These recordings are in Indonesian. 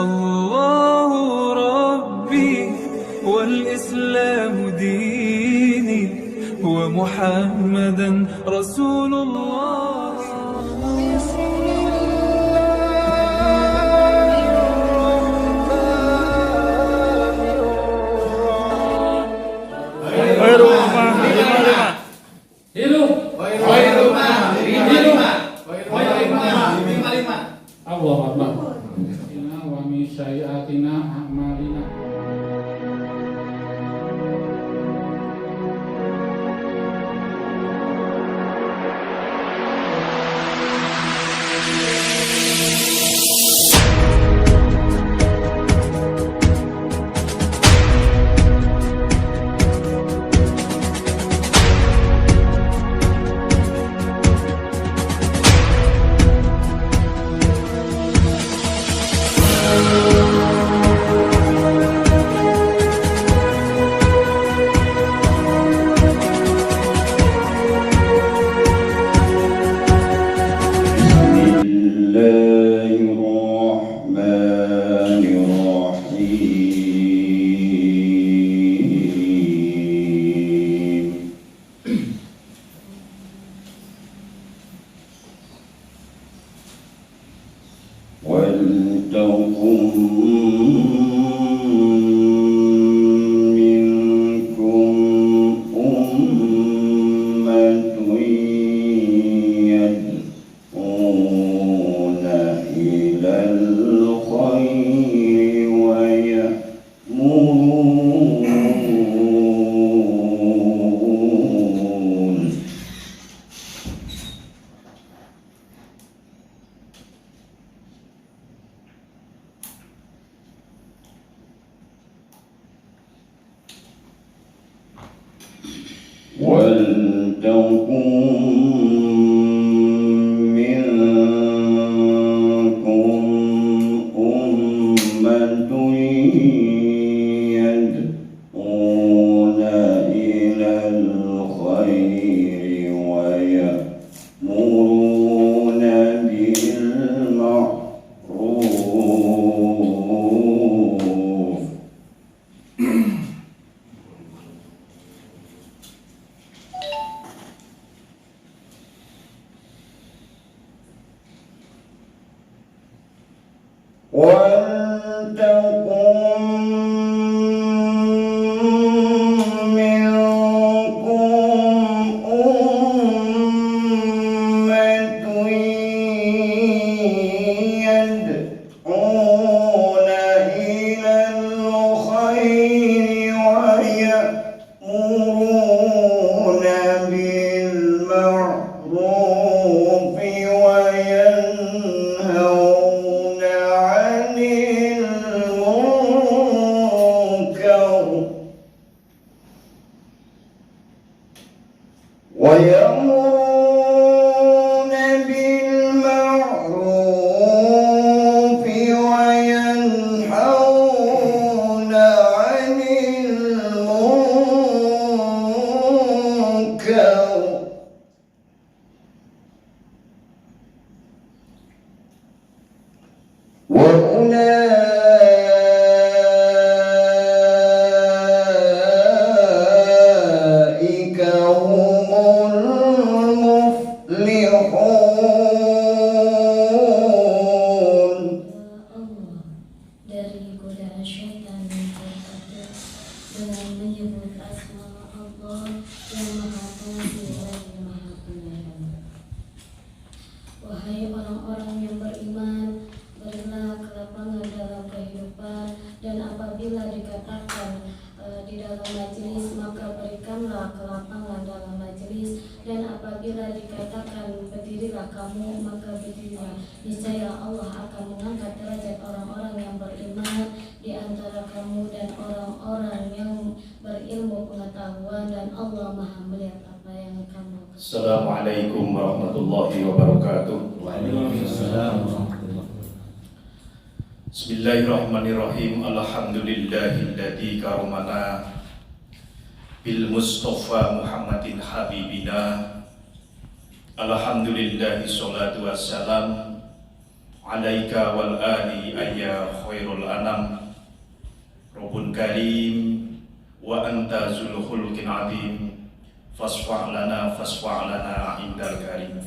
الله ربي والإسلام ديني ومحمدا رسول الله. Allahumma inna wa min sayyiatina a'malina. Assalamualaikum warahmatullahi wabarakatuh. Bismillahirrahmanirrahim. Alhamdulillahilladzi karomana bil Mustafa Muhammadin habibina. Alhamdulillahi sholatu wassalam alaika wal ali ayya khairul anam Rabbun karim wa anta zul khuluqin azim fasfa' lana indal karim.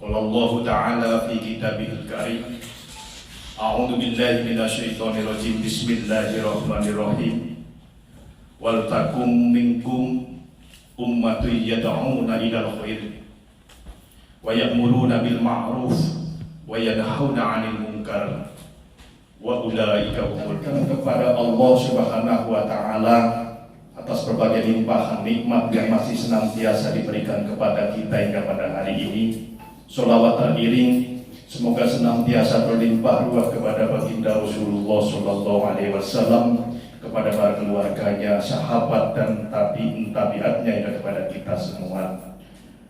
Qala Allah ta'ala fi kitabihil karim a'udzu billahi minasyaitonir rajim bismillahirrahmanirrahim wal takum minkum ummatun yad'una ilal khair wa ya'muruna bil ma'ruf wa yanhauna 'anil munkar wa ulaika humul kepada Allah Subhanahu wa taala atas berbagai limpahan nikmat yang masih senantiasa diberikan kepada kita hingga pada hari ini. Sholawat teriring semoga senantiasa berlimpah ruah kepada baginda Rasulullah sallallahu alaihi wasallam, kepada para keluarganya, sahabat dan tabi'atnya hingga kepada kita semua.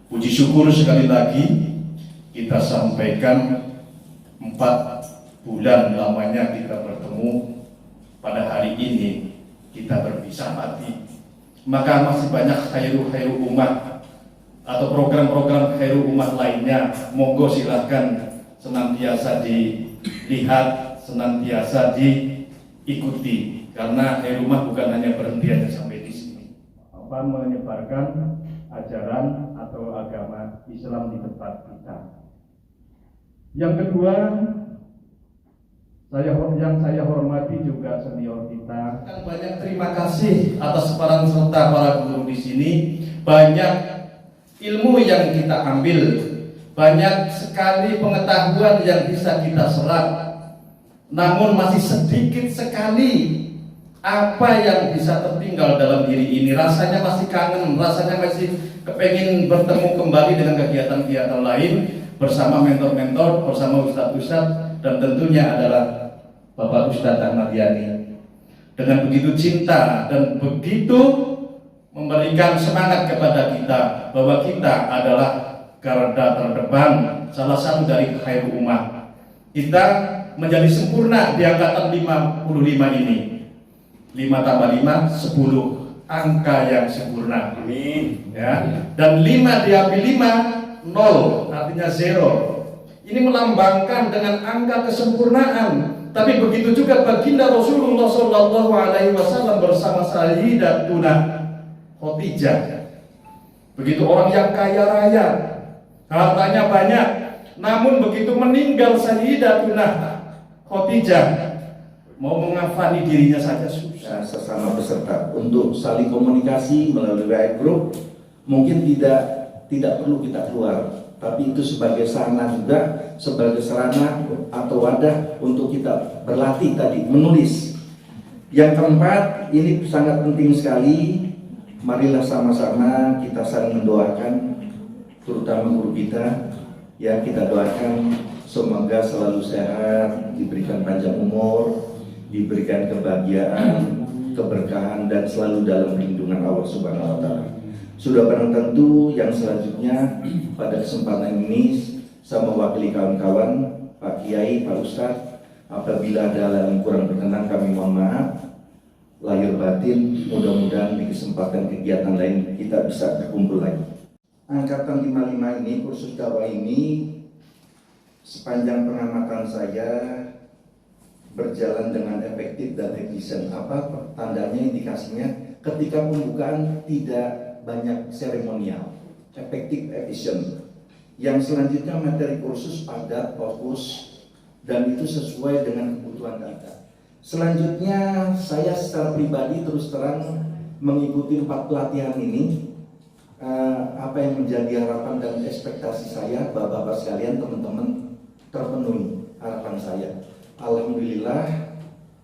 Puji syukur sekali lagi kita sampaikan 4 bulan lamanya kita bertemu, pada hari ini kita berpisah mati. Maka masih banyak khairu umat atau program-program khairu umat lainnya, monggo silahkan senantiasa dilihat, senantiasa diikuti, karena khairu umat bukan hanya berhenti hanya sampai di sini, menyebarkan ajaran atau agama Islam di tempat kita. Yang kedua, yang saya hormati juga senior kita. Banyak terima kasih atas peran serta para guru di sini. Banyak ilmu yang kita ambil, banyak sekali pengetahuan yang bisa kita serap. Namun masih sedikit sekali apa yang bisa tertinggal dalam diri ini. Rasanya masih kangen, rasanya masih kepengin bertemu kembali dengan kegiatan-kegiatan lain bersama mentor-mentor, bersama ustadz-ustadz, dan tentunya adalah Bapak Ustadz Ahmad Yani. Dengan begitu cinta dan begitu memberikan semangat kepada kita bahwa kita adalah garda terdepan, salah satu dari khairu umat. Kita menjadi sempurna di angkatan 55 ini. 5 tambah 5, 10, angka yang sempurna. Amin. Ya. Dan 5 diambil 5, 0, artinya 0. Ini melambangkan dengan angka kesempurnaan. Tapi begitu juga baginda Rasulullah SAW bersama Sayyidatuna Khadijah. Begitu orang yang kaya raya, hartanya banyak, namun begitu meninggal Sayyidatuna Khadijah, mau mengafani dirinya saja susah. Sesama peserta untuk saling komunikasi melalui WA group mungkin tidak perlu kita keluar, tapi itu sebagai sarana juga, sebagai sarana atau wadah untuk kita berlatih tadi menulis. Yang keempat, ini sangat penting sekali. Marilah sama-sama kita saling mendoakan, terutama guru kita, yang kita doakan semoga selalu sehat, diberikan panjang umur, diberikan kebahagiaan, keberkahan, dan selalu dalam perlindungan Allah Subhanahu wa Ta'ala. Sudah barang tentu yang selanjutnya pada kesempatan ini saya mewakili kawan-kawan, Pak Kiai, Pak Ustadz, apabila ada yang kurang berkenan kami mohon maaf lahir batin. Mudah-mudahan di kesempatan kegiatan lain kita bisa berkumpul lagi. Angkatan 55 ini, kursus dakwah ini, sepanjang pengamatan saya berjalan dengan efektif dan efisien. Apa tandanya, indikasinya? Ketika pembukaan tidak banyak seremonial, efektif, efisien. Yang selanjutnya materi kursus padat, fokus, dan itu sesuai dengan kebutuhan kita. Selanjutnya saya secara pribadi terus terang mengikuti 4 pelatihan ini. Apa yang menjadi harapan dan ekspektasi saya, bapak-bapak sekalian, teman-teman, terpenuhi harapan saya. Alhamdulillah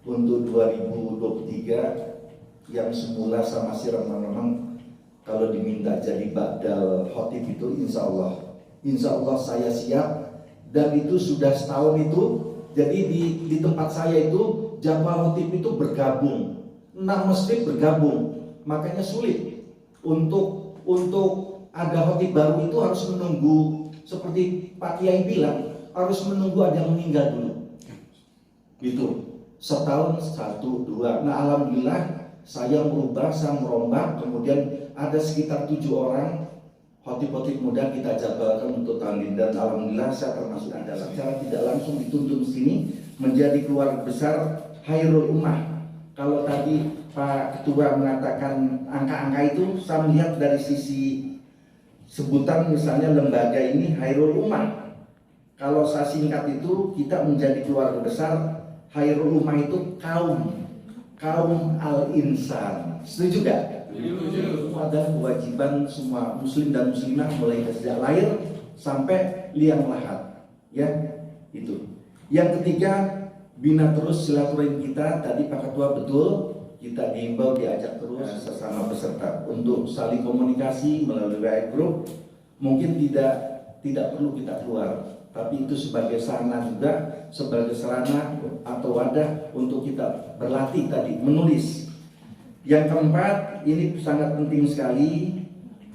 untuk 2023 yang semula sama si remang-remang kalau diminta jadi Ba'dal Khotib itu insya Allah saya siap, dan itu sudah setahun itu. Jadi di tempat saya itu jamaah khotib itu bergabung, 6 masjid bergabung, makanya sulit untuk ada khotib baru itu harus menunggu, seperti Pak Kiai bilang, harus menunggu ada yang meninggal dulu. Gitu. Setahun 1, 2. Nah, alhamdulillah saya merubah, saya merombak, kemudian ada sekitar 7 orang khotib-khotib muda kita jadwalkan untuk tahun ini, dan alhamdulillah saya termasuk di dalam. Secara tidak langsung dituntun sini menjadi keluarga besar Khairul Ummah. Kalau tadi Pak Ketua mengatakan angka-angka itu, saya melihat dari sisi sebutan misalnya lembaga ini Khairul Ummah. Kalau saya singkat itu, kita menjadi keluarga besar Khairul Ummah itu kaum al-insan. Setuju gak? Itu adalah kewajiban semua muslim dan muslimah mulai sejak lahir sampai liang lahat. Ya, itu. Yang ketiga, bina terus silaturahim kita. Tadi Pak Ketua betul, kita diimbau, diajak terus sesama peserta untuk saling komunikasi melalui WA group. Mungkin tidak perlu kita keluar, tapi itu sebagai sarana juga, sebagai sarana atau wadah untuk kita berlatih tadi menulis. Yang keempat, ini sangat penting sekali.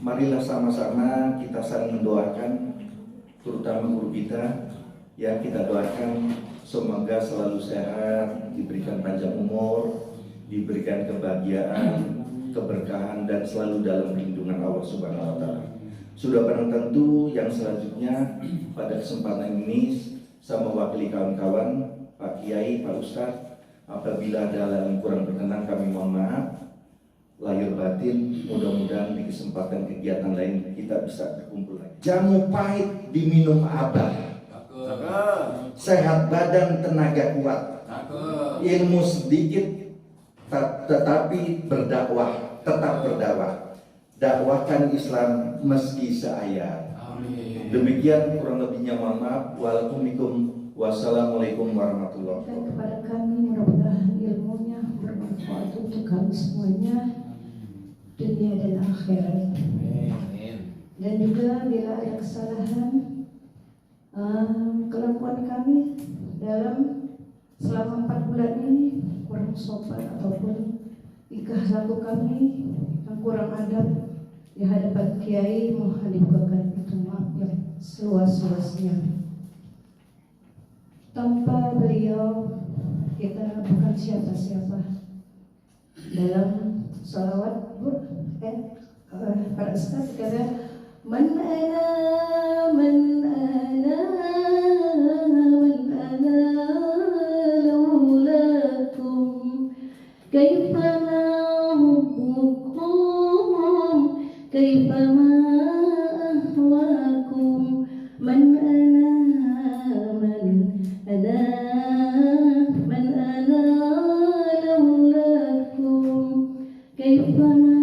Marilah sama-sama kita saling mendoakan, terutama guru kita. Ya, kita doakan semoga selalu sehat, diberikan panjang umur, diberikan kebahagiaan, keberkahan, dan selalu dalam perlindungan Allah Subhanahu wa Ta'ala. Sudah barang tentu yang selanjutnya pada kesempatan ini saya mewakili kawan-kawan, Pak Kiai, Pak Ustadz, apabila ada hal yang kurang berkenan kami mohon maaf. Lahir batin, mudah-mudahan di kesempatan kegiatan lain kita bisa berkumpul lagi. Jamu pahit diminum abah, sehat badan tenaga kuat, ilmu sedikit tetapi berdakwah, tetap berdakwah. Dakwahkan Islam meski seayat. Demikian kurang lebihnya, mohon maaf. Wassalamualaikum warahmatullahi wabarakatuh. Dan kepada kami mudah-mudahan ilmunya bermanfaat untuk kami semuanya, dunia dan akhirat. Dan juga bila ada kesalahan kelakuan kami dalam selama 4 bulan ini kurang sopan ataupun tingkah laku kami yang kurang adab di hadapan kiai, mohon dibukakan pintu maaf yang seluas-luasnya. Tanpa beliau kita bukan siapa-siapa. Dalam salawat para ustaz kata man ana laulakum kaifama hubbukum kaifama ahwakum man ana laulakum kaifama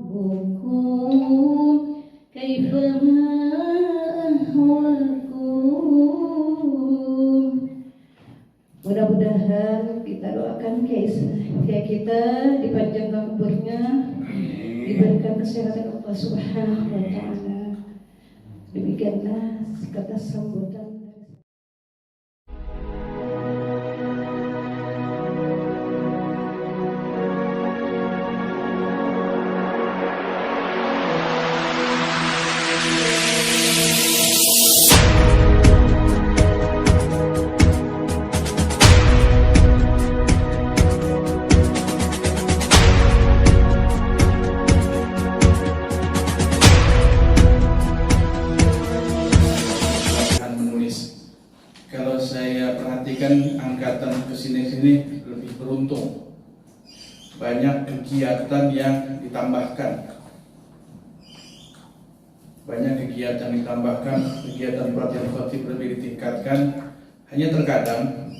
hubbukum kaifama ahwakum. Mudah-mudahan kita doakan kiai kita dipanjangkan umurnya, diberikan kesehatan Allah Subhanahu wa Ta'ala. Demikianlah kata sambutan. Angkatan kesini-sini lebih beruntung, banyak kegiatan yang ditambahkan, kegiatan pelatihan khotib lebih ditingkatkan. Hanya terkadang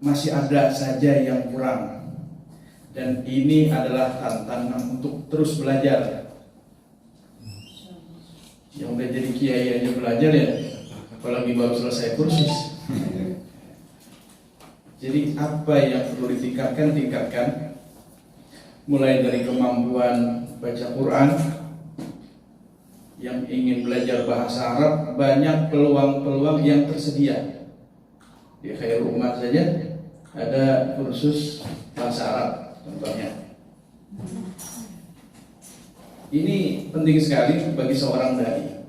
masih ada saja yang kurang, dan ini adalah tantangan untuk terus belajar. Yang udah jadi kiai aja belajar ya, apalagi baru selesai kursus. Jadi apa yang perlu tingkatkan, mulai dari kemampuan baca Quran. Yang ingin belajar bahasa Arab, banyak peluang-peluang yang tersedia. Di Khairul Ummah saja ada kursus bahasa Arab contohnya. Ini penting sekali bagi seorang dai,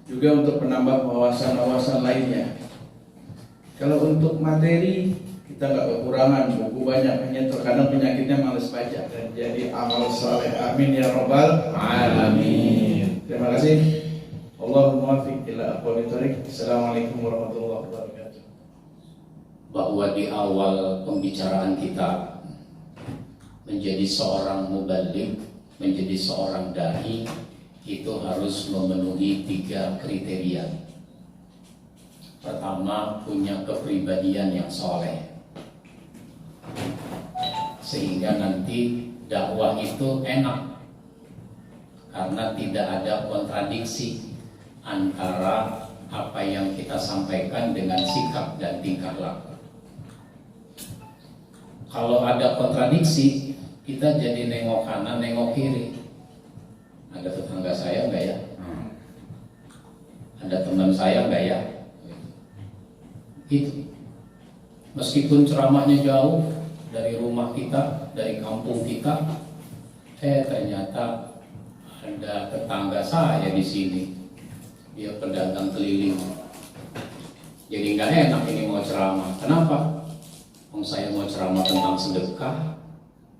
juga untuk penambah wawasan-wawasan lainnya. Kalau untuk materi kita nggak kekurangan, buku banyak, hanya terkadang penyakitnya malas baca dan jadi amal saleh. Amin ya robbal alamin. Terima kasih. Allahumma muwaffiq ila aqwamit thoriq. Assalamualaikum warahmatullahi wabarakatuh. Bahwa di awal pembicaraan kita, menjadi seorang muballigh, menjadi seorang dai itu harus memenuhi 3 kriteria. Pertama, punya kepribadian yang soleh, sehingga nanti dakwah itu enak karena tidak ada kontradiksi antara apa yang kita sampaikan dengan sikap dan tingkah laku. Kalau ada kontradiksi, kita jadi nengok kanan, nengok kiri. Ada tetangga saya enggak ya? Ada teman saya enggak ya? Itu. Meskipun ceramahnya jauh dari rumah kita, dari kampung kita, ternyata ada tetangga saya di sini. Dia pedagang keliling. Jadi nggak enak ini mau ceramah. Kenapa? Saya mau ceramah tentang sedekah,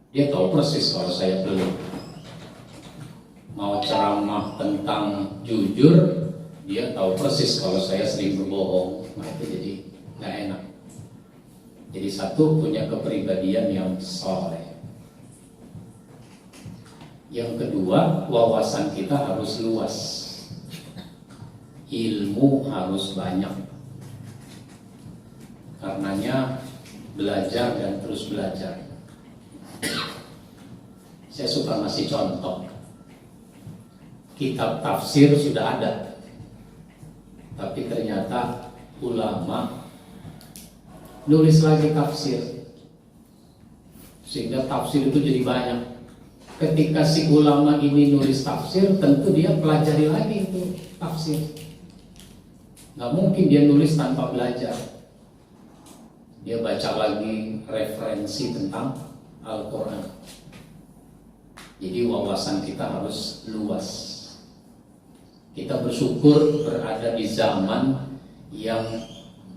dia tahu persis kalau saya belum. Mau ceramah tentang jujur, dia tahu persis kalau saya sering berbohong. Nah itu jadi nggak enak. Jadi satu, punya kepribadian yang soleh. Yang kedua, wawasan kita harus luas. Ilmu harus banyak. Karenanya belajar dan terus belajar. Saya suka ngasih contoh. Kitab tafsir sudah ada, tapi ternyata ulama nulis lagi tafsir, sehingga tafsir itu jadi banyak. Ketika si ulama ini nulis tafsir, tentu dia pelajari lagi itu tafsir. Nggak mungkin dia nulis tanpa belajar. Dia baca lagi referensi tentang Al-Quran. Jadi wawasan kita harus luas. Kita bersyukur berada di zaman yang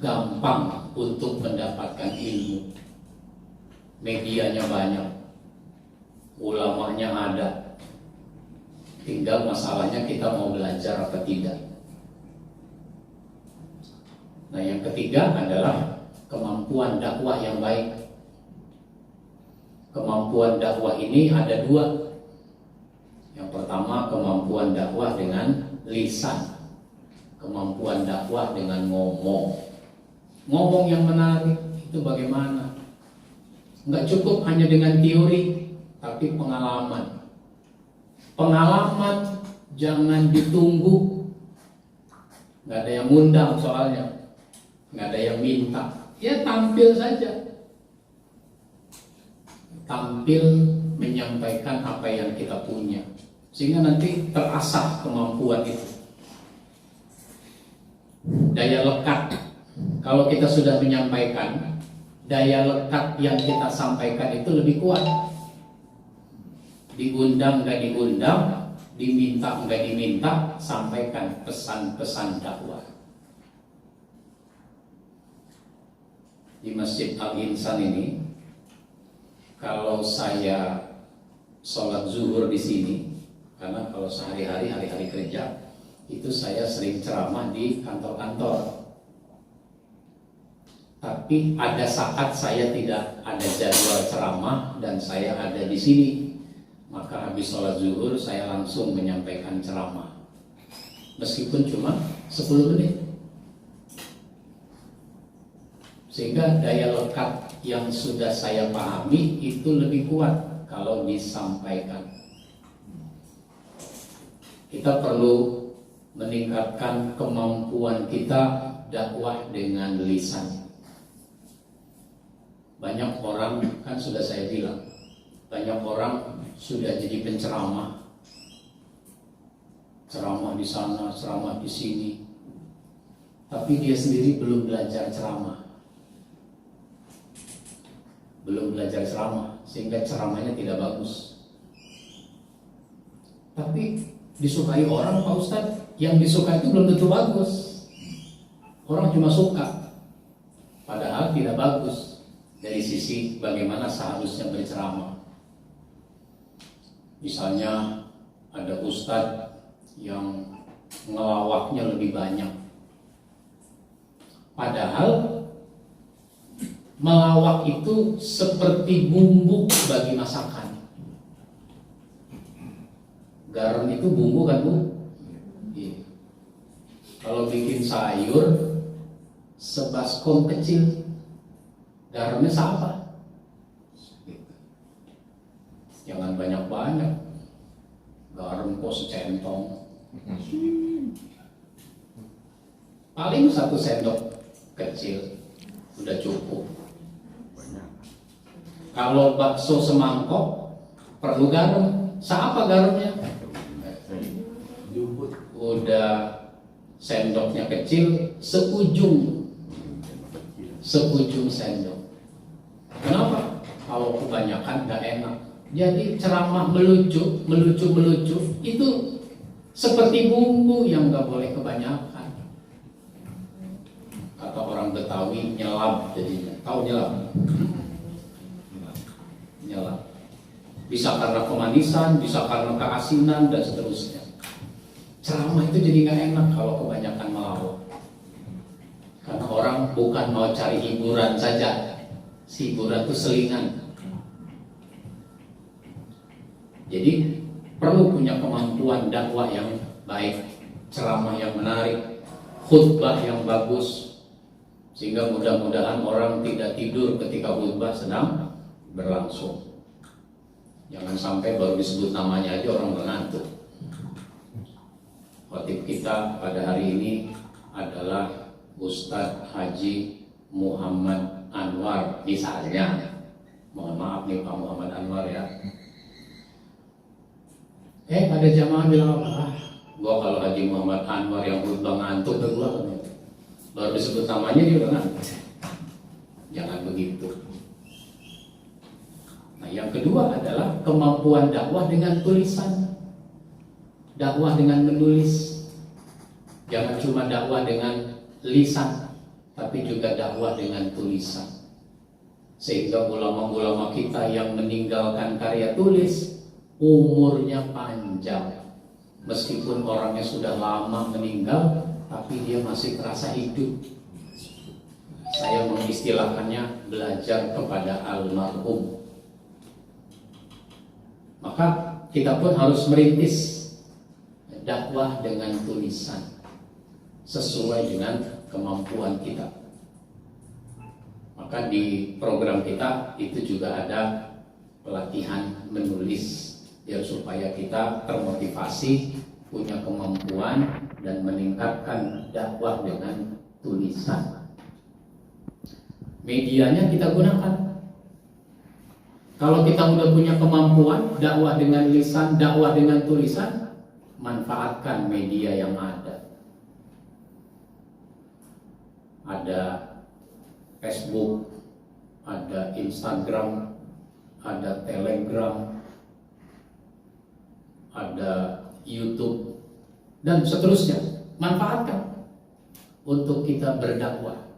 gampang untuk mendapatkan ilmu. Medianya banyak, ulamanya ada. Tinggal masalahnya kita mau belajar apa tidak. Nah, yang ketiga adalah kemampuan dakwah yang baik. Kemampuan dakwah ini ada 2. Yang pertama, kemampuan dakwah dengan lisan. Kemampuan dakwah dengan ngomong. Ngomong yang menarik itu bagaimana? Enggak cukup hanya dengan teori, tapi pengalaman. Pengalaman jangan ditunggu. Nggak ada yang ngundang soalnya, nggak ada yang minta. Ya tampil saja. Tampil menyampaikan apa yang kita punya, sehingga nanti terasah kemampuan itu. Daya lekat, kalau kita sudah menyampaikan, daya lekat yang kita sampaikan itu lebih kuat. Diundang nggak diundang, diminta nggak diminta, sampaikan pesan-pesan dakwah. Di Masjid Al-Insan ini, kalau saya sholat zuhur di sini, karena kalau sehari-hari, hari-hari kerja, itu saya sering ceramah di kantor-kantor. Tapi ada saat saya tidak ada jadwal ceramah dan saya ada di sini, maka habis sholat zuhur saya langsung menyampaikan ceramah, meskipun cuma 10 menit. Sehingga daya lekat yang sudah saya pahami itu lebih kuat kalau disampaikan. Kita perlu meningkatkan kemampuan kita dakwah dengan lisan. Banyak orang, kan sudah saya bilang, banyak orang sudah jadi penceramah. Ceramah di sana, ceramah di sini. Tapi dia sendiri belum belajar ceramah. Belum belajar ceramah, sehingga ceramahnya tidak bagus. Tapi disukai orang, Pak Ustadz. Yang disukai itu belum tentu bagus. Orang cuma suka, padahal tidak bagus. dari sisi bagaimana seharusnya berceramah. Misalnya ada ustadz yang ngelawaknya lebih banyak, padahal melawak itu seperti bumbu bagi masakan. Garam itu bumbu kan, Bu? Iya. Kalau bikin sayur sebaskom kecil, garamnya siapa? Jangan banyak-banyak. Garam kok secentong. Paling 1 sendok kecil udah cukup. Kalau bakso semangkok perlu garam. Siapa garamnya? Udah sendoknya kecil, seujung sendok. Kenapa? Kalau kebanyakan nggak enak. Jadi ceramah melucu itu seperti bumbu yang nggak boleh kebanyakan. Kata orang Betawi, nyelap jadinya. Tahu nyelap? Nyelap. Bisa karena kemanisan, bisa karena keasinan dan seterusnya. Ceramah itu jadi nggak enak kalau kebanyakan melawak. Karena orang bukan mau cari hiburan saja. Si hiburan itu selingan. Jadi perlu punya kemampuan dakwah yang baik, ceramah yang menarik, khutbah yang bagus, sehingga mudah-mudahan orang tidak tidur ketika khutbah sedang berlangsung. Jangan sampai baru disebut namanya aja orang mengantuk. Khatib kita pada hari ini adalah Ustadz Haji Muhammad Anwar misalnya. Mohon maaf nih Pak Muhammad Anwar ya. Ada jamaah bilang apa? Gua kalau Haji Muhammad Anwar yang khutbah ngantuk tuh gua baru disebut namanya dia udah ngantuk. Jangan begitu. Nah, yang kedua adalah kemampuan dakwah dengan tulisan. Dakwah dengan menulis. Jangan cuma dakwah dengan lisan, tapi juga dakwah dengan tulisan. Sehingga ulama-ulama kita yang meninggalkan karya tulis umurnya panjang. Meskipun orangnya sudah lama meninggal, tapi dia masih terasa hidup. Saya mengistilahkannya belajar kepada almarhum. Maka kita pun harus merintis dakwah dengan tulisan sesuai dengan kemampuan kita. Maka di program kita itu juga ada pelatihan menulis, ya, supaya kita termotivasi, punya kemampuan dan meningkatkan dakwah dengan tulisan. Medianya kita gunakan. Kalau kita sudah punya kemampuan dakwah dengan lisan, dakwah dengan tulisan, manfaatkan media yang ada. Ada Facebook, ada Instagram, ada Telegram, ada YouTube, dan seterusnya. Manfaatkan untuk kita berdakwah,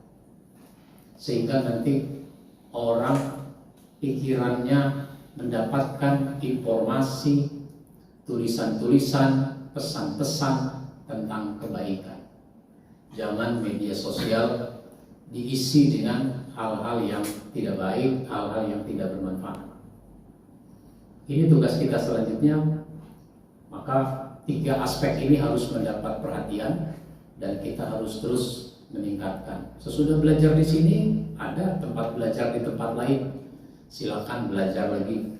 sehingga nanti orang pikirannya mendapatkan informasi, tulisan-tulisan, pesan-pesan tentang kebaikan. Jangan media sosial diisi dengan hal-hal yang tidak baik, hal-hal yang tidak bermanfaat. Ini tugas kita selanjutnya. Maka 3 aspek ini harus mendapat perhatian dan kita harus terus meningkatkan. Sesudah belajar di sini, ada tempat belajar di tempat lain. Silakan belajar lagi.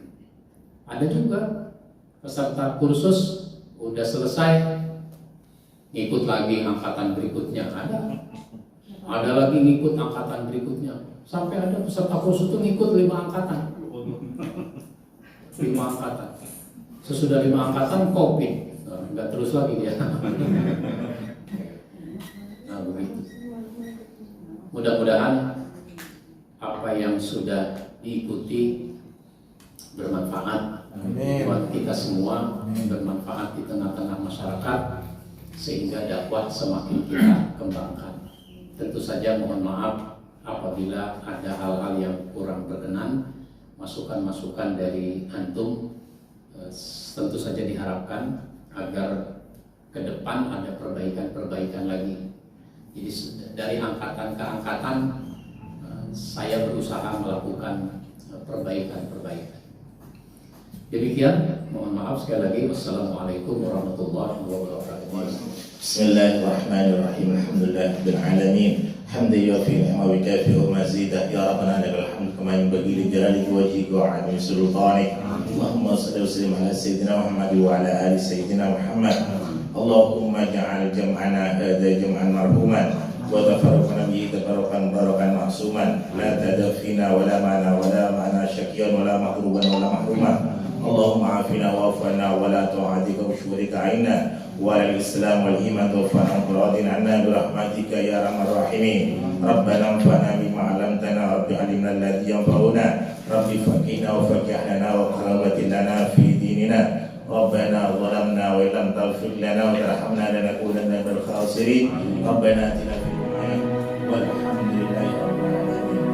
Ada juga peserta kursus udah selesai, ngikut lagi angkatan berikutnya. Ada lagi ngikut angkatan berikutnya. Sampai ada peserta kursus itu ngikut 5 angkatan. 5 angkatan. Sesudah 5 angkatan COVID, nggak terus lagi dia. Nah begitu. Mudah-mudahan apa yang sudah diikuti bermanfaat buat kita semua, bermanfaat di tengah-tengah masyarakat, sehingga dakwah semakin kita kembangkan. Tentu saja mohon maaf apabila apabila ada hal-hal yang kurang berkenan, masukan-masukan dari antum tentu saja diharapkan agar ke depan ada perbaikan-perbaikan lagi. Jadi dari angkatan ke angkatan saya berusaha melakukan perbaikan-perbaikan. Demikian, mohon maaf sekali lagi. Wassalamualaikum warahmatullahi wabarakatuh. Bismillahirrahmanirrahim. Alhamdulillahirabbil alamin. Hamdan yuwafi ni'mahu wa yukafi'u mazidah. Ya Rabbana lakal hamd kama yanbaghi li jalali wajhika wa 'azimi sultanik. Allahumma shalli wa sallim ala sayyidina Muhammad wa ala ali sayyidina Muhammad. Allahumma ja'al jam'ana hadha jam'an marhuman wa tafarraqna bihi tafarruqan barakan ma'suman. La tadafina wa la ma'na wa la ma'na syakiyan wa la mahruban wa la mahruman. Allahumma afina wa afana wa la tu'adika wa syurika aina wa al-islam wal iman tawfana quradin anna birahmatika ya arhamar rahimin. Rabbana anfa'na bima 'allamtana rabbi 'allimna alladhi yanfa'una rabbi faqihna wa faqih lana wa qurratin lana fi dinina. Rabbana zalamna wa illam taghfir lana wa tarhamna lanakunanna minal khasirin. Rabbana atina fid dunya walhamdulillahi rabbil alamin.